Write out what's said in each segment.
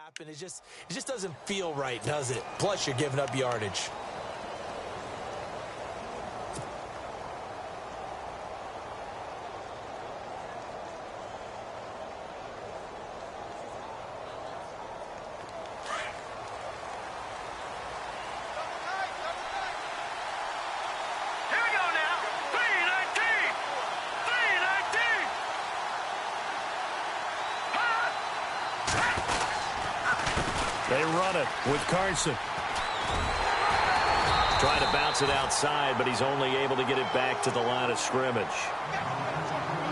happen. It just doesn't feel right, does it? Plus, you're giving up yardage. They run it with Carson. Trying to bounce it outside, but he's only able to get it back to the line of scrimmage.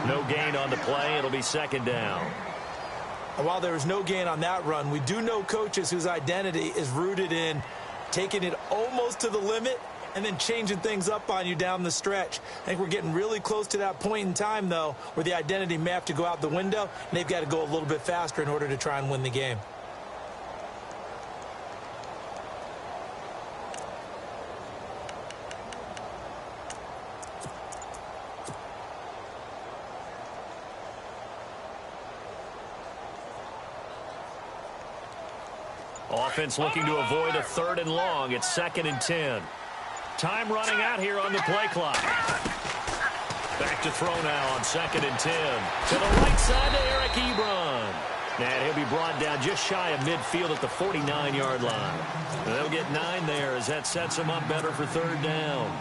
No gain on the play. It'll be second down. And while there was no gain on that run, we do know coaches whose identity is rooted in taking it almost to the limit and then changing things up on you down the stretch. I think we're getting really close to that point in time, though, where the identity may have to go out the window, and they've got to go a little bit faster in order to try and win the game. Offense looking to avoid a 3rd and long. It's 2nd and 10. Time running out here on the play clock. Back to throw now on 2nd and 10. To the right side to Eric Ebron. And he'll be brought down just shy of midfield at the 49-yard line. And they'll get 9 there as that sets them up better for 3rd down.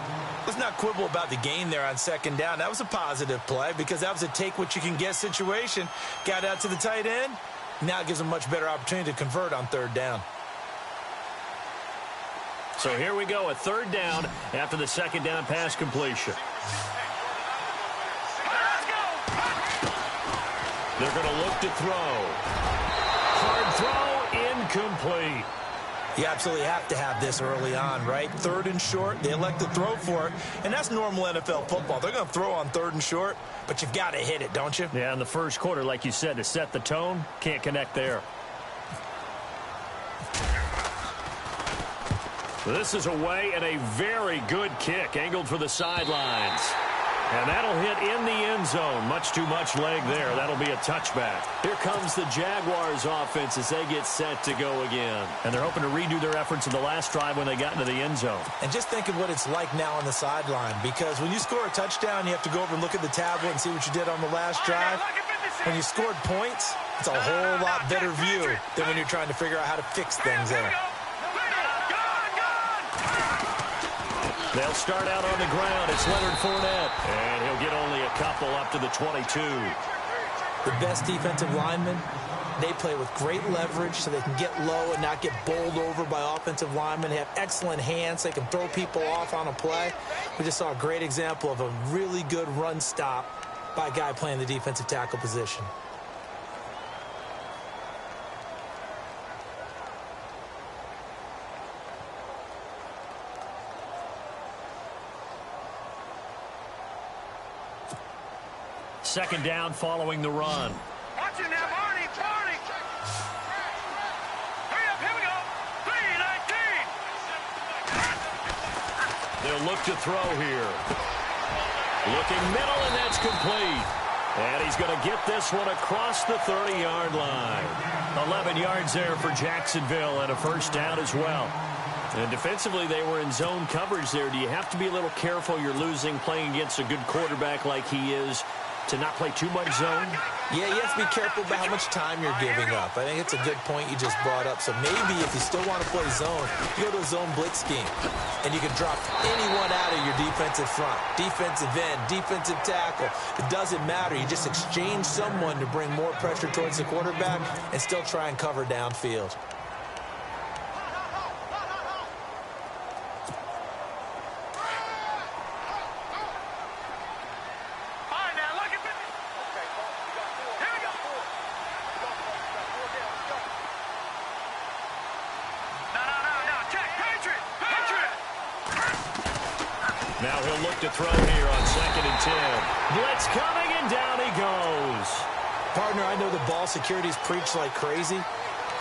Let's not quibble about the gain there on 2nd down. That was a positive play because that was a take-what-you-can-get situation. Got out to the tight end. Now it gives them a much better opportunity to convert on 3rd down. So here we go, a 3rd down after the 2nd down pass completion. They're going to look to throw. Hard throw, incomplete. You absolutely have to have this early on, right? 3rd and short, they elect to throw for it, and that's normal NFL football. They're going to throw on 3rd and short, but you've got to hit it, don't you? Yeah, in the first quarter, like you said, to set the tone, can't connect there. This is away and a very good kick, angled for the sidelines. And that'll hit in the end zone. Much too much leg there. That'll be a touchback. Here comes the Jaguars offense as they get set to go again. And they're hoping to redo their efforts in the last drive when they got into the end zone. And just think of what it's like now on the sideline, because when you score a touchdown, you have to go over and look at the tablet and see what you did on the last drive. When you scored points, it's a whole lot better view than when you're trying to figure out how to fix things there. They'll start out on the ground. It's Leonard Fournette. And he'll get only a couple up to the 22. The best defensive linemen, they play with great leverage so they can get low and not get bowled over by offensive linemen. They have excellent hands. They can throw people off on a play. We just saw a great example of a really good run stop by a guy playing the defensive tackle position. Second down following the run. Watch it now, Barney. Hurry up, here we go. 3-19. They'll look to throw here. Looking middle, and that's complete. And he's going to get this one across the 30-yard line. 11 yards there for Jacksonville and a first down as well. And defensively, they were in zone coverage there. Do you have to be a little careful? You're losing playing against a good quarterback like he is, to not play too much zone? Yeah, you have to be careful about how much time you're giving up. I think it's a good point you just brought up. So maybe if you still want to play zone, you go to a zone blitz scheme, and you can drop anyone out of your defensive front, defensive end, defensive tackle. It doesn't matter. You just exchange someone to bring more pressure towards the quarterback and still try and cover downfield. Now he'll look to throw here on 2nd and 10. Blitz coming, and down he goes. Partner, I know the ball security's preached like crazy,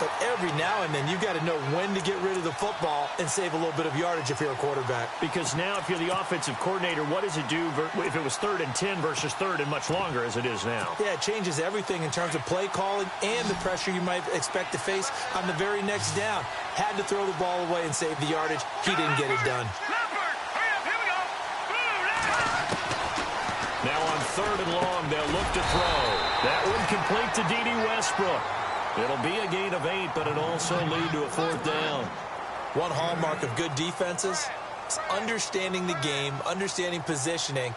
But every now and then, you've got to know when to get rid of the football and save a little bit of yardage if you're a quarterback. Because now if you're the offensive coordinator, what does it do if it was 3rd and 10 versus 3rd and much longer as it is now? Yeah, it changes everything in terms of play calling and the pressure you might expect to face on the very next down. Had to throw the ball away and save the yardage. He didn't get it done. Now on 3rd and long, they'll look to throw. That one complete to D.D. Westbrook. It'll be a gain of 8, but it'll also lead to a 4th down. One hallmark of good defenses is understanding the game, understanding positioning,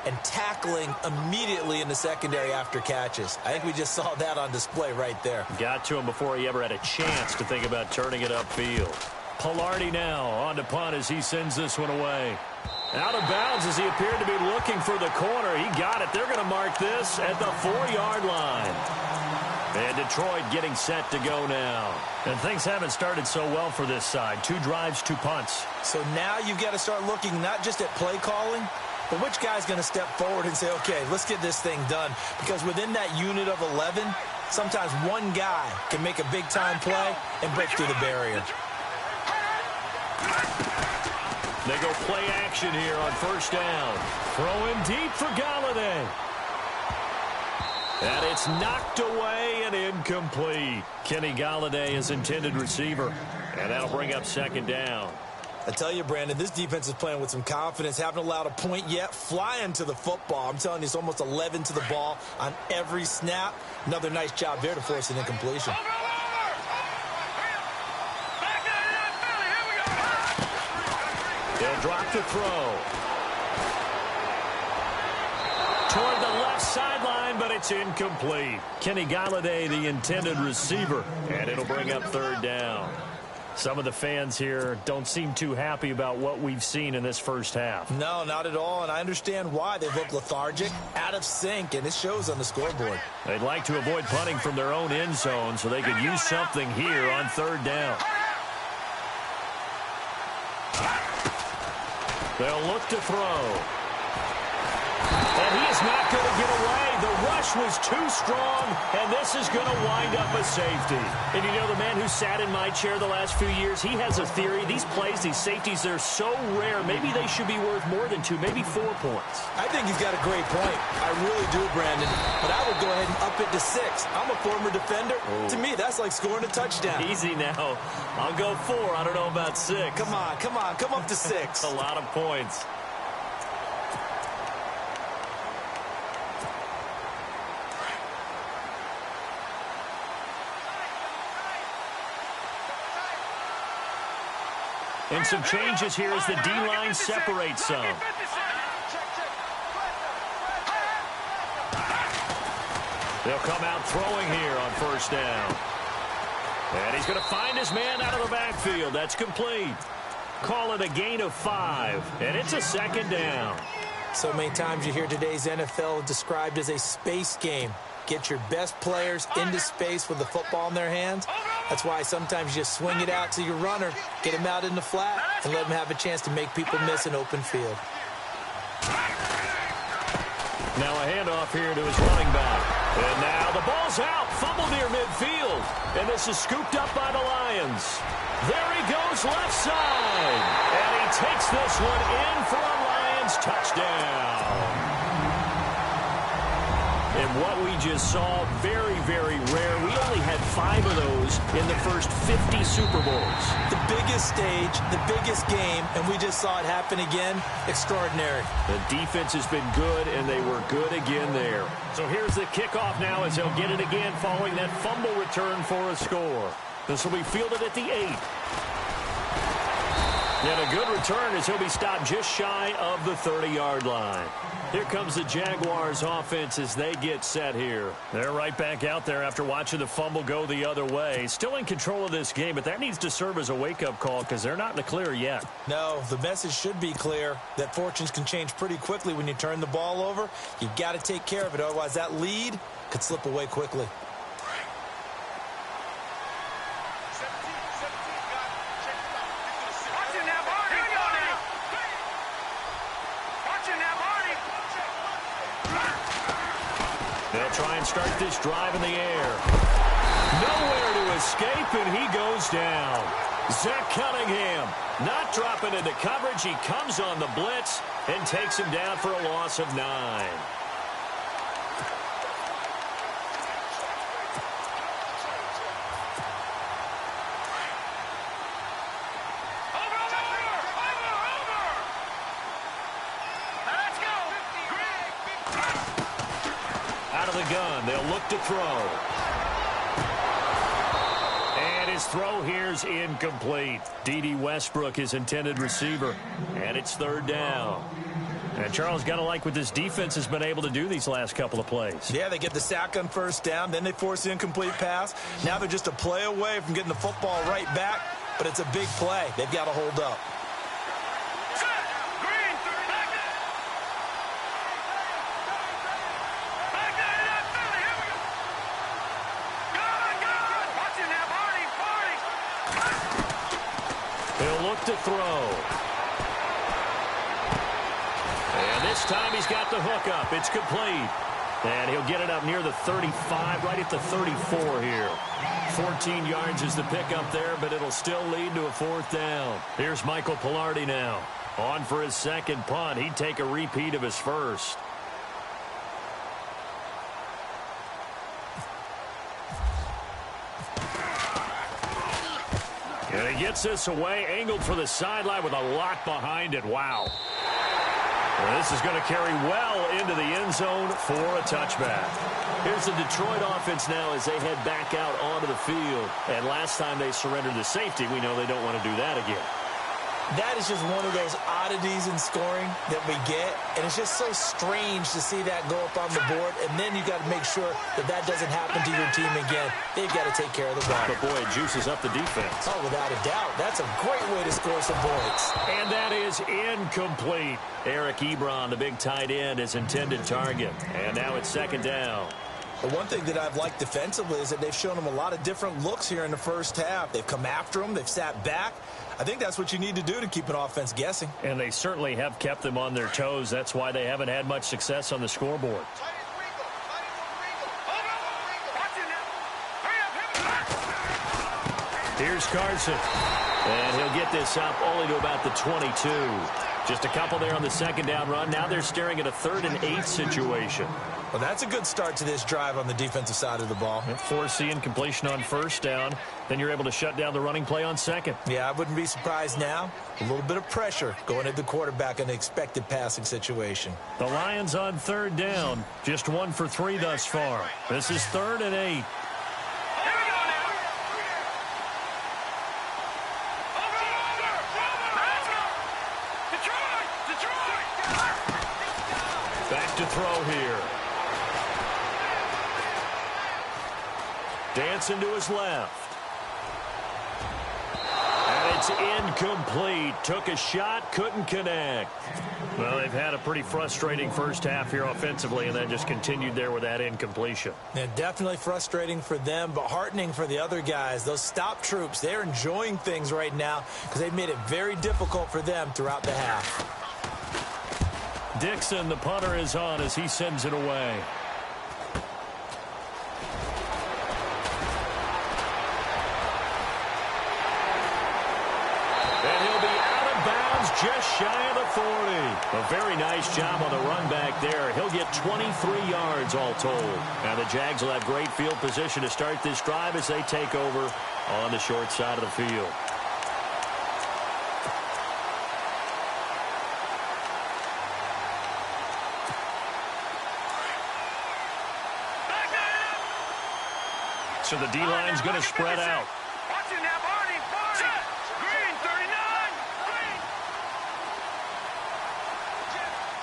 and tackling immediately in the secondary after catches. I think we just saw that on display right there. Got to him before he ever had a chance to think about turning it upfield. Pilardi now on to punt as he sends this one away. Out of bounds as he appeared to be looking for the corner. He got it. They're going to mark this at the 4-yard line. And Detroit getting set to go now. And things haven't started so well for this side. 2 drives, 2 punts. So now you've got to start looking not just at play calling, but which guy's going to step forward and say, okay, let's get this thing done. Because within that unit of 11, sometimes one guy can make a big-time play and break through the barrier. They go play action here on 1st down. Throwing deep for Galladay. And it's knocked away and incomplete. Kenny Galladay is intended receiver. And that'll bring up 2nd down. I tell you, Brandon, this defense is playing with some confidence. Haven't allowed a point yet. Flying to the football. I'm telling you, it's almost 11 to the ball on every snap. Another nice job there to force an incompletion. They'll drop the throw. Toward the left sideline, but it's incomplete. Kenny Galladay, the intended receiver, and it'll bring up 3rd down. Some of the fans here don't seem too happy about what we've seen in this first half. No, not at all, and I understand why. They look lethargic, out of sync, and it shows on the scoreboard. They'd like to avoid punting from their own end zone so they could use something here on 3rd down. They'll look to throw. And he is not going to get away. The rush was too strong, and this is going to wind up a safety. And you know, the man who sat in my chair the last few years, he has a theory. These plays, these safeties, they're so rare. Maybe they should be worth more than 2, maybe 4 points. I think he's got a great point. I really do, Brandon. But I would go ahead and up it to 6. I'm a former defender. Oh. To me, that's like scoring a touchdown. Easy now. I'll go 4. I don't know about 6. Come on. Come up to 6. A lot of points. And some changes here as the D-line separates some. They'll come out throwing here on 1st down. And he's going to find his man out of the backfield. That's complete. Call it a gain of 5. And it's a 2nd down. So many times you hear today's NFL described as a space game. Get your best players into space with the football in their hands. That's why sometimes you just swing it out to your runner, get him out in the flat, and let him have a chance to make people miss an open field. Now a handoff here to his running back. And now the ball's out. Fumble near midfield. And this is scooped up by the Lions. There he goes left side. And he takes this one in for a Lions touchdown. And what we just saw, very, very rare. We only had 5 of those in the first 50 Super Bowls. The biggest stage, the biggest game, and we just saw it happen again. Extraordinary. The defense has been good, and they were good again there. So here's the kickoff now as they'll get it again following that fumble return for a score. This will be fielded at the 8. And a good return as he'll be stopped just shy of the 30-yard line. Here comes the Jaguars offense as they get set here. They're right back out there after watching the fumble go the other way. Still in control of this game, but that needs to serve as a wake-up call because they're not in the clear yet. No, the message should be clear that fortunes can change pretty quickly when you turn the ball over. You've got to take care of it, otherwise that lead could slip away quickly. They'll try and start this drive in the air. Nowhere to escape, and he goes down. Zach Cunningham not dropping into coverage. He comes on the blitz and takes him down for a loss of 9. Out of the gun, they'll look to throw. And his throw here's incomplete. D.D. Westbrook, his intended receiver. And it's 3rd down. And Charles, got to like what this defense has been able to do these last couple of plays. Yeah, they get the sack on 1st down, then they force the incomplete pass. Now they're just a play away from getting the football right back, but it's a big play. They've got to hold up. He'll look to throw. And this time he's got the hook up. It's complete. And he'll get it up near the 35, right at the 34 here. 14 yards is the pickup there, but it'll still lead to a 4th down. Here's Michael Pilardi now. On for his 2nd punt. He'd take a repeat of his 1st. And he gets this away, angled for the sideline with a lot behind it. Wow. Well, this is going to carry well into the end zone for a touchback. Here's the Detroit offense now as they head back out onto the field. And last time they surrendered the safety, we know they don't want to do that again. That is just one of those oddities in scoring that we get, and it's just so strange to see that go up on the board, and then you got to make sure that that doesn't happen to your team again. They've got to take care of the ball. But, boy, it juices up the defense. Oh, without a doubt. That's a great way to score some points. And that is incomplete. Eric Ebron, the big tight end, his intended target. And now it's 2nd down. But one thing that I've liked defensively is that they've shown them a lot of different looks here in the 1st half. They've come after them. They've sat back. I think that's what you need to do to keep an offense guessing. And they certainly have kept them on their toes. That's why they haven't had much success on the scoreboard. Here's Carson. And he'll get this up only to about the 22. Just a couple there on the 2nd down run. Now they're staring at a 3rd and 8 situation. Well, that's a good start to this drive on the defensive side of the ball. Forcing completion on 1st down. Then you're able to shut down the running play on 2nd. Yeah, I wouldn't be surprised now. A little bit of pressure going at the quarterback in an expected passing situation. The Lions on 3rd down. Just 1 for 3 thus far. This is 3rd and 8. Back to throw here. Dancing to his left. And it's incomplete. Took a shot, couldn't connect. Well, they've had a pretty frustrating 1st half here offensively, and then just continued there with that incompletion. Yeah, definitely frustrating for them, but heartening for the other guys. Those stop troops, they're enjoying things right now because they've made it very difficult for them throughout the half. Dixon, the punter, is on as he sends it away. And he'll be out of bounds just shy of the 40. A very nice job on the run back there. He'll get 23 yards all told. Now the Jags will have great field position to start this drive as they take over on the short side of the field. So the D-line's going to spread out.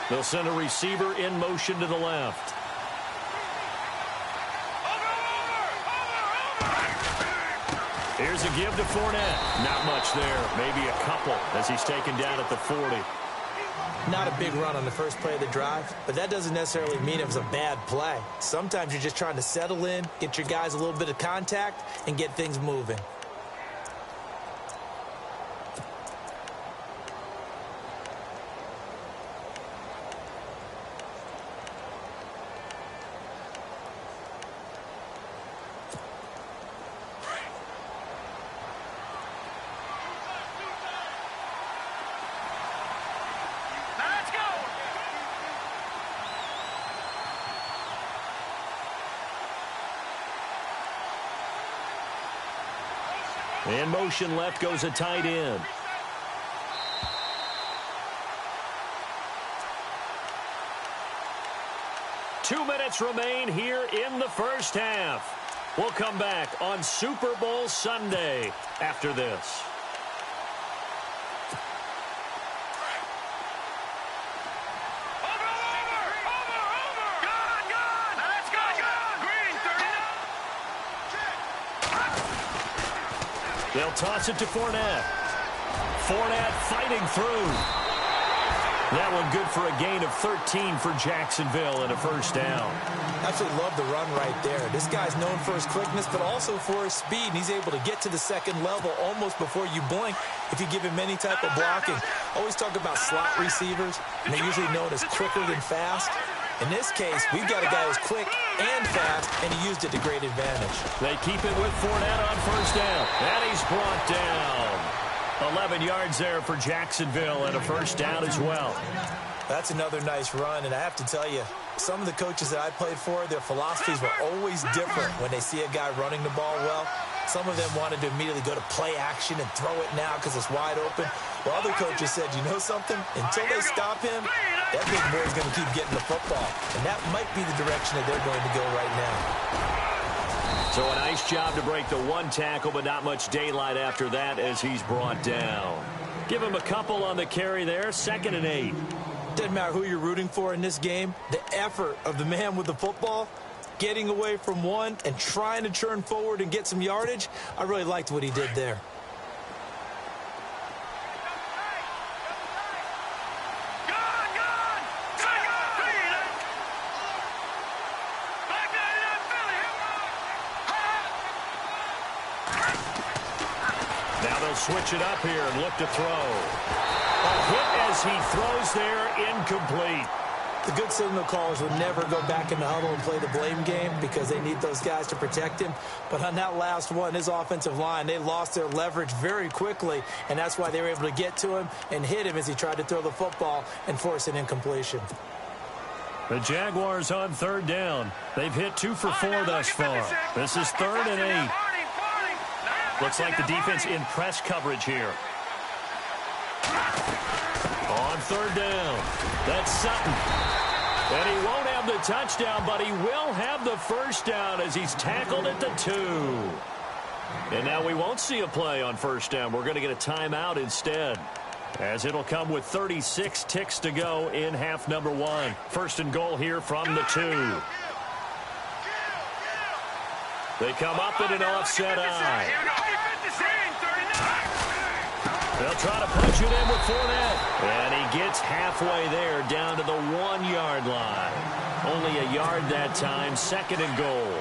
They'll send a receiver in motion to the left. Here's a give to Fournette. Not much there. Maybe a couple as he's taken down at the 40. Not a big run on the first play of the drive, but that doesn't necessarily mean it was a bad play. Sometimes you're just trying to settle in, get your guys a little bit of contact, and get things moving. In motion left goes a tight end. Two minutes remain here in the first half. We'll come back on Super Bowl Sunday after this. They'll toss it to Fournette. Fournette fighting through. That one good for a gain of 13 for Jacksonville and a first down. Absolutely love the run right there. This guy's known for his quickness, but also for his speed. And he's able to get to the second level almost before you blink if you give him any type of blocking. Always talk about slot receivers, and they're usually known as quicker than fast. In this case, we've got a guy who's quick and fast, and he used it to great advantage. They keep it with Fournette on first down, and he's brought down. 11 yards there for Jacksonville and a first down as well. That's another nice run, and I have to tell you, some of the coaches that I played for, their philosophies were always different when they see a guy running the ball well. Some of them wanted to immediately go to play action and throw it now because it's wide open. While other coaches said, you know something? Until they stop him, that big boy's going to keep getting the football. And that might be the direction that they're going to go right now. So a nice job to break the one tackle, but not much daylight after that as he's brought down. Give him a couple on the carry there, 2nd and 8. Doesn't matter who you're rooting for in this game. The effort of the man with the football, getting away from one and trying to turn forward and get some yardage, I really liked what he did there. Switch it up here and look to throw. A hit as he throws there, incomplete. The good signal callers would never go back in the huddle and play the blame game because they need those guys to protect him. But on that last one, his offensive line, they lost their leverage very quickly, and that's why they were able to get to him and hit him as he tried to throw the football and force an incompletion. The Jaguars on third down. They've hit 2 for 4 thus far. This is 3rd and 8. Looks like the defense in press coverage here. On third down, that's Sutton. And he won't have the touchdown, but he will have the first down as he's tackled at the 2. And now we won't see a play on first down. We're going to get a timeout instead, as it'll come with 36 ticks to go in half number 1. First and goal here from the 2. They come up in an offset eye. They'll try to punch it in with Fournette. And he gets halfway there down to the 1-yard line. Only a yard that time, 2nd and goal.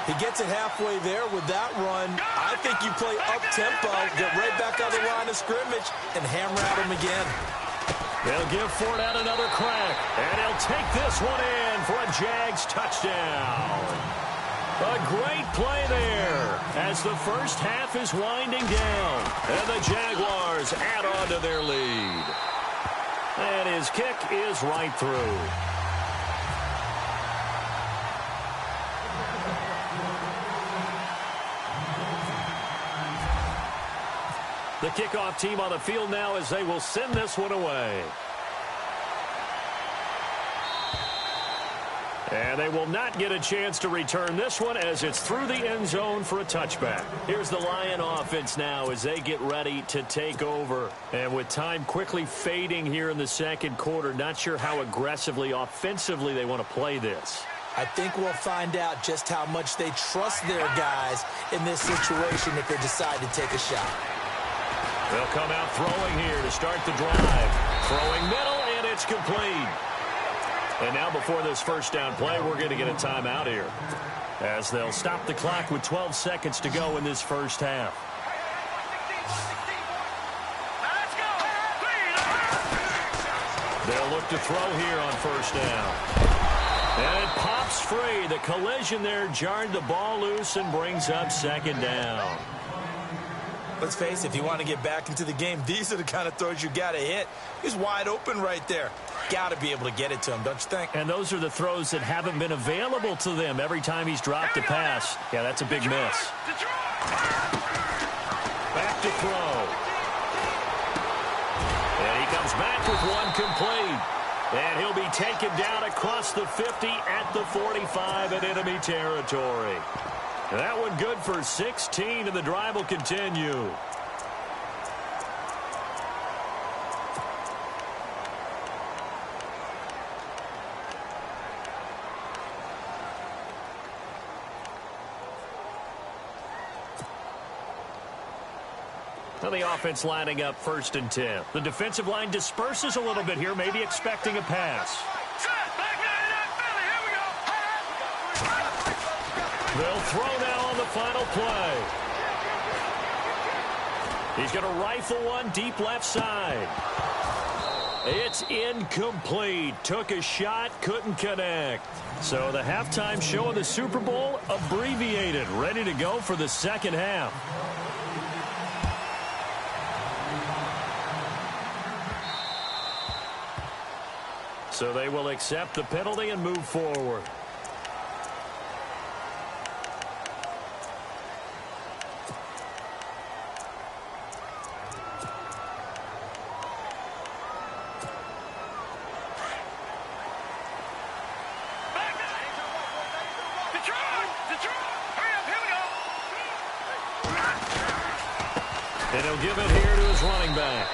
He gets it halfway there with that run. I think you play up-tempo, get right back on the line of scrimmage, and hammer at him again. They'll give Fournette another crack. And he'll take this one in for a Jags touchdown. A great play there as the first half is winding down. And the Jaguars add on to their lead. And his kick is right through. The kickoff team on the field now as they will send this one away. And they will not get a chance to return this one as it's through the end zone for a touchback. Here's the Lion offense now as they get ready to take over. And with time quickly fading here in the second quarter, not sure how aggressively, offensively they want to play this. I think we'll find out just how much they trust their guys in this situation if they decide to take a shot. They'll come out throwing here to start the drive. Throwing middle, and it's complete. And now before this first down play, we're going to get a timeout here, as they'll stop the clock with 12 seconds to go in this first half. They'll look to throw here on first down. And it pops free. The collision there jarred the ball loose and brings up 2nd down. Let's face it, if you want to get back into the game, these are the kind of throws you got to hit. He's wide open right there. Got to be able to get it to him, don't you think? And those are the throws that haven't been available to them every time he's dropped a pass. Yeah, that's a big miss. Back to throw. And he comes back with one complete. And he'll be taken down across the 50 at the 45 in enemy territory. That one good for 16, and the drive will continue. Now the offense lining up 1st and 10. The defensive line disperses a little bit here, maybe expecting a pass. They'll throw now on the final play. He's going to rifle one deep left side. It's incomplete. Took a shot, couldn't connect. So the halftime show of the Super Bowl abbreviated, ready to go for the second half. So they will accept the penalty and move forward. And he'll give it here to his running back.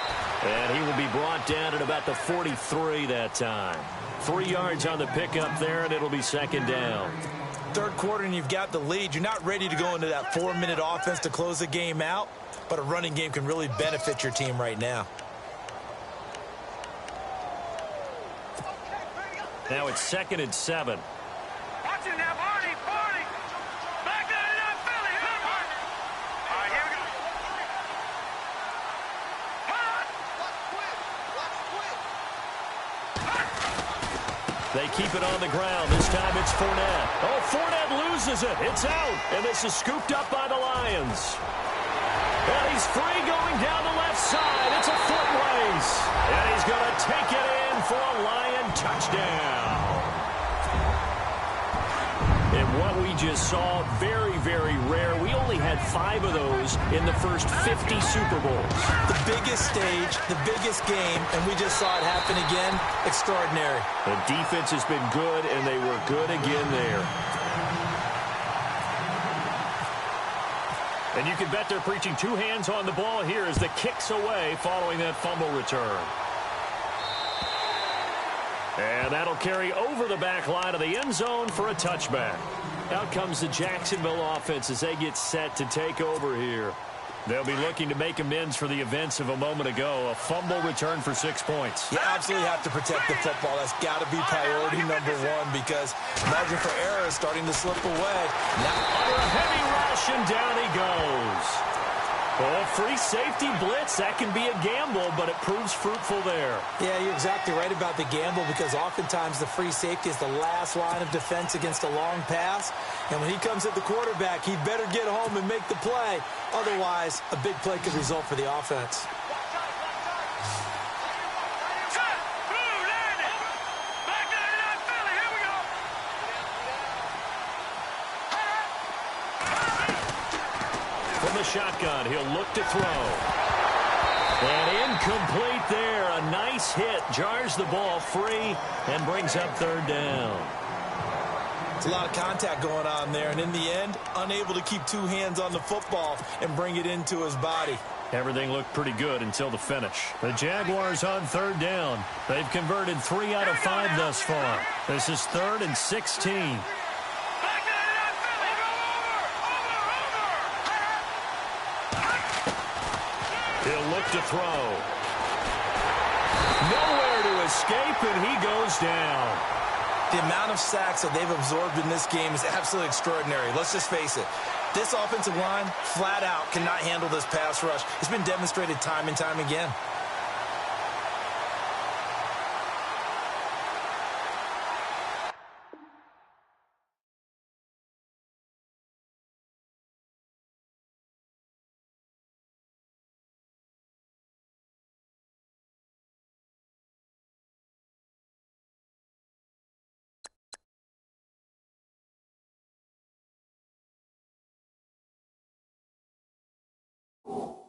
And he will be brought down at about the 43 that time. 3 yards on the pickup there, and it'll be second down. Third quarter, and you've got the lead. You're not ready to go into that 4-minute offense to close the game out, but a running game can really benefit your team right now. Now it's 2nd and 7. Watch it now, Barney. Back there, Philly. All right, here we go. They keep it on the ground. This time it's Fournette. Oh, Fournette loses it. It's out. And this is scooped up by the Lions. And he's free going down the left side. It's a foot race. And he's going to take it in for a Lion touchdown. And what we just saw, very, very rare. We only had 5 of those in the first 50 Super Bowls. The biggest stage, the biggest game, and we just saw it happen again. Extraordinary. The defense has been good, and they were good again there. And you can bet they're preaching 2 hands on the ball here as the kick's away following that fumble return. And that'll carry over the back line of the end zone for a touchback. Out comes the Jacksonville offense as they get set to take over here. They'll be looking to make amends for the events of a moment ago. A fumble return for 6 points. You absolutely have to protect the football. That's got to be priority number 1 because margin for error is starting to slip away. Now under a heavy rush, and down he goes. Oh, free safety blitz. That can be a gamble, but it proves fruitful there. Yeah, you're exactly right about the gamble because oftentimes the free safety is the last line of defense against a long pass. And when he comes at the quarterback, he better get home and make the play. Otherwise, a big play could result for the offense. From the shotgun, he'll look to throw. And incomplete there. A nice hit. Jars the ball free and brings up 3rd down. It's a lot of contact going on there. And in the end, unable to keep 2 hands on the football and bring it into his body. Everything looked pretty good until the finish. The Jaguars on 3rd down. They've converted 3 out of 5 thus far. This is 3rd and 16. He'll look to throw. Nowhere to escape, and he goes down. The amount of sacks that they've absorbed in this game is absolutely extraordinary. Let's just face it. This offensive line, flat out, cannot handle this pass rush. It's been demonstrated time and time again. You